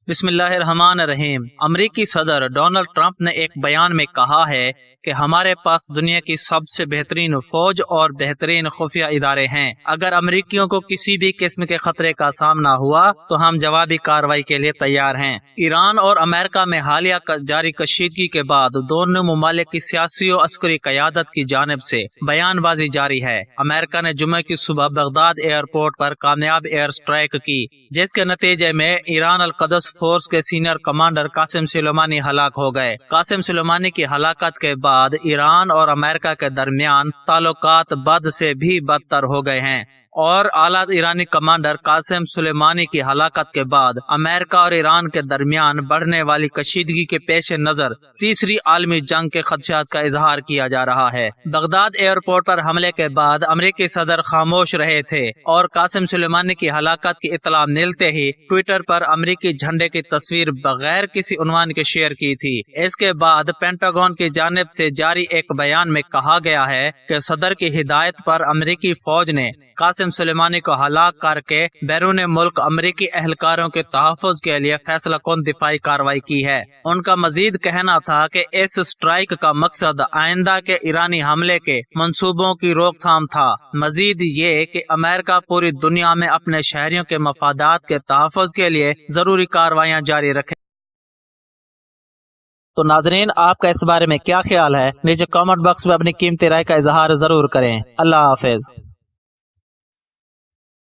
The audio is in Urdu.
بسم اللہ الرحمن الرحیم۔ امریکی صدر ڈونلڈ ٹرمپ نے ایک بیان میں کہا ہے کہ ہمارے پاس دنیا کی سب سے بہترین فوج اور بہترین خفیہ ادارے ہیں۔ اگر امریکیوں کو کسی بھی قسم کے خطرے کا سامنا ہوا تو ہم جوابی کارروائی کے لیے تیار ہیں۔ ایران اور امریکہ میں حالیہ جاری کشیدگی کے بعد دونوں ممالک کی سیاسی و عسکری قیادت کی جانب سے بیان بازی جاری ہے۔ امریکہ نے جمعہ کی صبح بغداد ایئرپورٹ پر کامیاب ایئر اسٹرائیک کی، جس کے نتیجے میں ایران القدس فورس کے سینئر کمانڈر قاسم سلیمانی ہلاک ہو گئے۔ قاسم سلیمانی کی ہلاکت کے بعد ایران اور امریکہ کے درمیان تعلقات بد سے بھی بدتر ہو گئے ہیں اور اعلیٰ ایرانی کمانڈر قاسم سلیمانی کی ہلاکت کے بعد امریکہ اور ایران کے درمیان بڑھنے والی کشیدگی کے پیش نظر تیسری عالمی جنگ کے خدشات کا اظہار کیا جا رہا ہے۔ بغداد ایئرپورٹ پر حملے کے بعد امریکی صدر خاموش رہے تھے اور قاسم سلیمانی کی ہلاکت کی اطلاع ملتے ہی ٹویٹر پر امریکی جھنڈے کی تصویر بغیر کسی عنوان کے شیئر کی تھی۔ اس کے بعد پینٹاگون کی جانب سے جاری ایک بیان میں کہا گیا ہے کہ صدر کی ہدایت پر امریکی فوج نے قاسم سلیمانی کو ہلاک کر کے بیرون ملک امریکی اہلکاروں کے تحفظ کے لیے فیصلہ کن دفاعی کارروائی کی ہے۔ ان کا مزید کہنا تھا کہ اس اسٹرائیک کا مقصد آئندہ کے ایرانی حملے کے منصوبوں کی روک تھام تھا۔ مزید یہ کہ امریکہ پوری دنیا میں اپنے شہریوں کے مفادات کے تحفظ کے لیے ضروری کارروائیاں جاری رکھے۔ تو ناظرین، آپ کا اس بارے میں کیا خیال ہے؟ نیچے کامنٹ باکس میں اپنی قیمتی رائے کا اظہار ضرور کریں۔ اللہ حافظ۔